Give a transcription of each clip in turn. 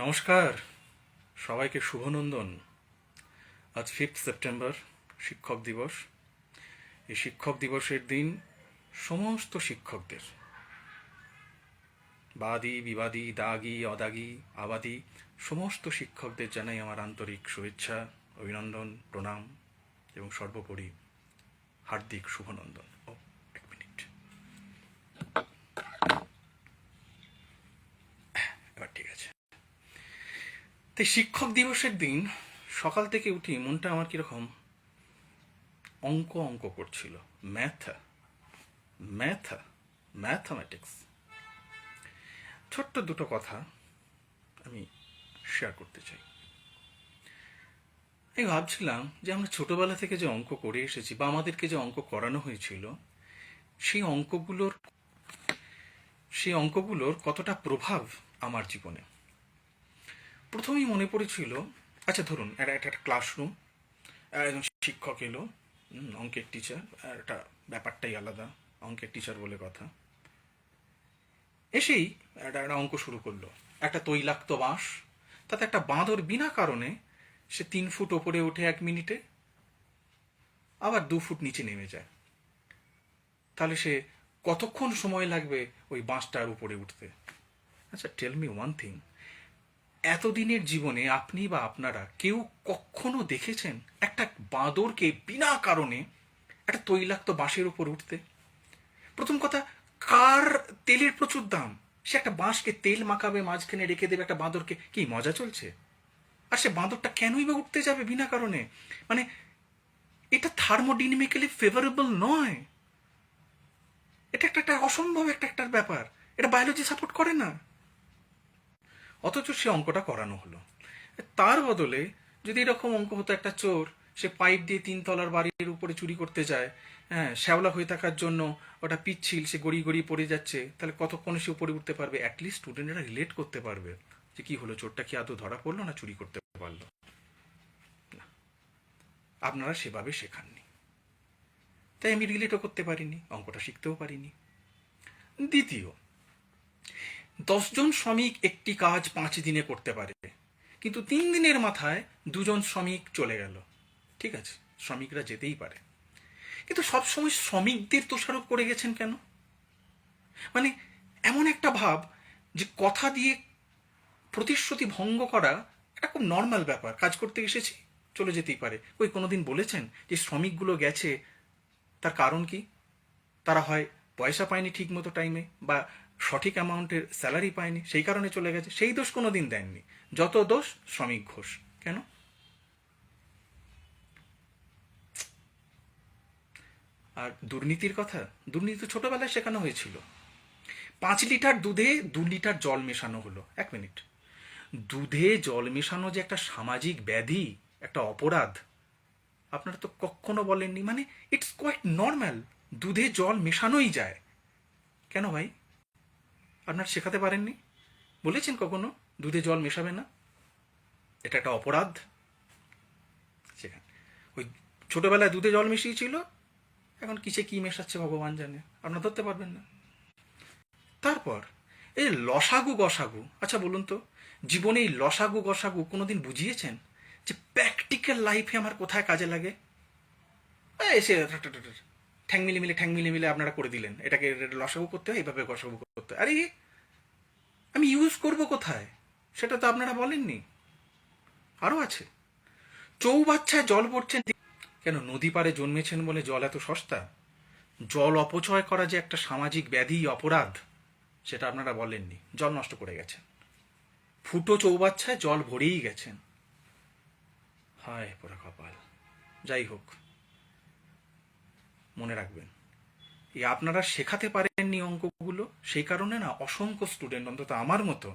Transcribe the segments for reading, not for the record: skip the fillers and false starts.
নমস্কার, সবাইকে শুভনন্দন। আজ 5 সেপ্টেম্বর, শিক্ষক দিবস। এই শিক্ষক দিবসের দিন সমস্ত শিক্ষকদের, বাদী বিবাদী, দাগী অদাগী আবাদী, সমস্ত শিক্ষকদের জানাই আমার আন্তরিক শুভেচ্ছা, অভিনন্দন, প্রণাম এবং সর্বোপরি হার্দিক শুভনন্দন। এক মিনিট, এবার ঠিক আছে। তাই শিক্ষক দিবসের দিন সকাল থেকে উঠি মনটা আমার কিরকম অঙ্ক অঙ্ক করছিল। ম্যাথমেটিক্স। ছোট্ট দুটো কথা আমি শেয়ার করতে চাই। আমি ভাবছিলাম যে আমরা ছোটবেলা থেকে যে অঙ্ক করে এসেছি বা আমাদেরকে যে অঙ্ক করানো হয়েছিল, সেই অঙ্কগুলোর কতটা প্রভাব আমার জীবনে। প্রথমেই মনে পড়েছিল, আচ্ছা ধরুন একটা ক্লাসরুম, একজন শিক্ষক এলো, অঙ্কের টিচার, আর একটা ব্যাপারটাই আলাদা, অঙ্কের টিচার বলে কথা। এসেই একটা অঙ্ক শুরু করলো। একটা তৈলাক্ত বাঁশ, তাতে একটা বাঁদর বিনা কারণে সে 3 ফুট ওপরে ওঠে 1 মিনিটে, আবার 2 ফুট নিচে নেমে যায়। তাহলে সে কতক্ষণ সময় লাগবে ওই বাঁশটার উপরে উঠতে? আচ্ছা, টেল মি ওয়ান থিং, এতদিনের জীবনে আপনি বা আপনারা কেউ কখনো দেখেছেন একটা বাঁদরকে বিনা কারণে একটা তৈলাক্ত বাঁশের উপর উঠতে? প্রথম কথা, কার তেলের প্রচুর দাম, সে একটা বাঁশকে তেল মাখাবে, মাঝখানে রেখে দেবে একটা বাঁদরকে, কি মজা চলছে? আর সে বাঁদরটা কেনই বা উঠতে যাবে বিনা কারণে? মানে এটা থার্মোডিনামিক্যালি ফেভারেবল নয়। এটা একটা অসম্ভব একটা ব্যাপার, এটা বায়োলজি সাপোর্ট করে না। অথচ সে অঙ্কটা করানো হলো। তার বদলে যদি এরকম অঙ্ক হতো, একটা চোর সে পাইপ দিয়ে 3 তলার বাড়ির উপরে চুরি করতে যায়, হ্যাঁ, শ্যাওলা হয়ে থাকার জন্য ওটা পিচ্ছিল, সে গড়িয়ে গড়িয়ে পড়ে যাচ্ছে, তাহলে কতক্ষণে সে উপরে উঠতে পারবে? অ্যাটলিস্ট স্টুডেন্টরা রিলেট করতে পারবে যে কি হলো, চোরটা কি আদৌ ধরা পড়লো না চুরি করতে পারলো না। আপনারা সেভাবে শেখাননি, তাই আমি রিলেটও করতে পারিনি, অঙ্কটা শিখতেও পারিনি। দ্বিতীয়, 10 জন শ্রমিক একটি কাজ 5 দিনে করতে পারে, কিন্তু 3 দিনের মাথায় 2 জন শ্রমিক চলে গেল। ঠিক আছে, শ্রমিকরা যেতেই পারে, কিন্তু সবসময় শ্রমিকদের দোষারোপ করে গেছেন কেন? মানে এমন একটা ভাব যে কথা দিয়ে প্রতিশ্রুতি ভঙ্গ করা এটা খুব নর্মাল ব্যাপার, কাজ করতে এসেছি, চলে যেতেই পারে। ওই কোনোদিন বলেছেন যে শ্রমিকগুলো গেছে তার কারণ কি? তারা হয় পয়সা পায়নি ঠিক মতো টাইমে, বা সঠিক অ্যামাউন্টের স্যালারি পায়নি, সেই কারণে চলে গেছে, সেই দোষ কোনো দিন দেননি। যত দোষ শ্রমিক ঘোষ। কেন? আর দুর্নীতির কথা, দুর্নীতি তো ছোটবেলায় শেখানো হয়েছিল। 5 লিটার দুধে 2 লিটার জল মেশানো হলো। 1 মিনিট, দুধে জল মেশানো যে একটা সামাজিক ব্যাধি, একটা অপরাধ, আপনারা তো কখনো বলেননি। মানে ইটস কোয়াইট নর্মাল, দুধে জল মেশানোই যায়। কেন ভাই? আপনারা শেখাতে পারেননি? বলেছেন কখনো দুধে জল মেশাবে না? এটা একটা অপরাধ। সেখানে ওই ছোটবেলায় দুধে জল মিশিয়েছিল, এখন কিসে কি মেশাচ্ছে ভগবান জানে, আপনারা ধরতে পারবেন না। তারপর এই লসাগু গসাগু, আচ্ছা বলুন তো, জীবনে এই লসাগু গসাগু কোনোদিন বুঝিয়েছেন যে প্র্যাকটিক্যাল লাইফে আমার কোথায় কাজে লাগে? এসে ঠ্যাং মিলে মিলে আপনারা করে দিলেন, এটাকে লসাগু করতে হয়, এইভাবে গসাগু করতে হয়। আরে আমি ইউজ করব কোথায়, সেটা তো আপনারা বলেননি। আরও আছে, চৌবাচ্চায় জল পড়ছেন কেন? নদী পাড়ে জন্মেছেন বলে জল এত সস্তা? জল অপচয় করা যে একটা সামাজিক ব্যাধি, অপরাধ, সেটা আপনারা বলেননি। জল নষ্ট করে গেছেন, ফুটো চৌবাচ্চায় জল ভরেই গেছেন। হায় পোড়া কপাল। যাই হোক, মনে রাখবেন, এই আপনারা শেখাতে পারেননি অঙ্কগুলো, সেই কারণে না অসংখ্য স্টুডেন্ট, অন্তত আমার মতো,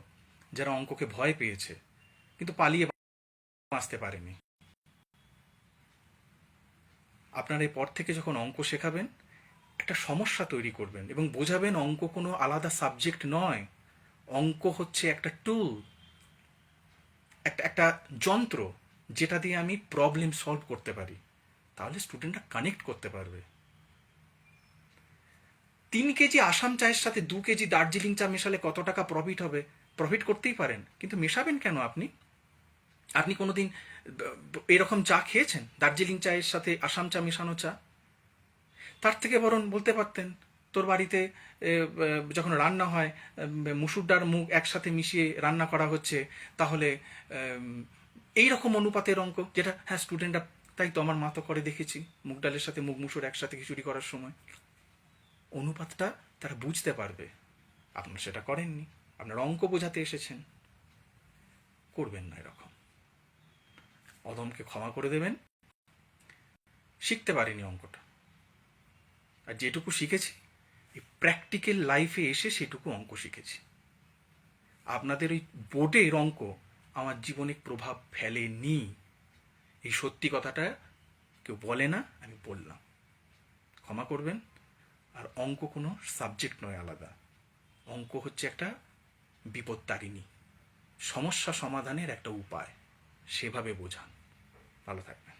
যারা অঙ্ককে ভয় পেয়েছে কিন্তু পালিয়ে বাঁচতে পারেনি। আপনারা এর পর থেকে যখন অঙ্ক শেখাবেন, একটা সমস্যা তৈরি করবেন এবং বোঝাবেন অঙ্ক কোনো আলাদা সাবজেক্ট নয়, অঙ্ক হচ্ছে একটা টুল, একটা যন্ত্র, যেটা দিয়ে আমি প্রবলেম সলভ করতে পারি। তাহলে স্টুডেন্টরা কানেক্ট করতে পারবে। 3 কেজি আসাম চায়ের সাথে 2 কেজি দার্জিলিং চা মেশালে কত টাকা প্রফিট হবে? প্রফিট করতেই পারেন, কিন্তু মেশাবেন কেন আপনি? আপনি কোনোদিন এরকম চা খেয়েছেন, দার্জিলিং চায়ের সাথে আসাম চা মেশানো চা? তার থেকে বরং বলতে পারতেন তোর বাড়িতে যখন রান্না হয় মুসুর ডাল মুগ একসাথে মিশিয়ে রান্না করা হচ্ছে, তাহলে এই রকম অনুপাতের অঙ্ক, যেটা হ্যাঁ স্টুডেন্টরা, তাই তো আমার মা তো করে দেখেছি, মুগ ডালের সাথে মুগ মুসুর একসাথে খিচুড়ি করার সময় অনুপাতটা তারা বুঝতে পারবে। আপনারা সেটা করেননি, আপনারা অঙ্ক বোঝাতে এসেছেন। করবেন না এরকম। অদমকে ক্ষমা করে দেবেন, শিখতে পারিনি অঙ্কটা, আর যেটুকু শিখেছি এই প্র্যাকটিক্যাল লাইফে এসে সেটুকু অঙ্ক শিখেছি। আপনাদের ওই বোর্ডের অঙ্ক আমার জীবনে প্রভাব ফেলেনি, এই সত্যি কথাটা কেউ বলে না, আমি বললাম, ক্ষমা করবেন। আর অঙ্ক কোনো সাবজেক্ট নয় আলাদা, অঙ্ক হচ্ছে একটা বিপত্তারিণী, সমস্যা সমাধানের একটা উপায়, সেভাবে বোঝান। ভালো থাকবেন।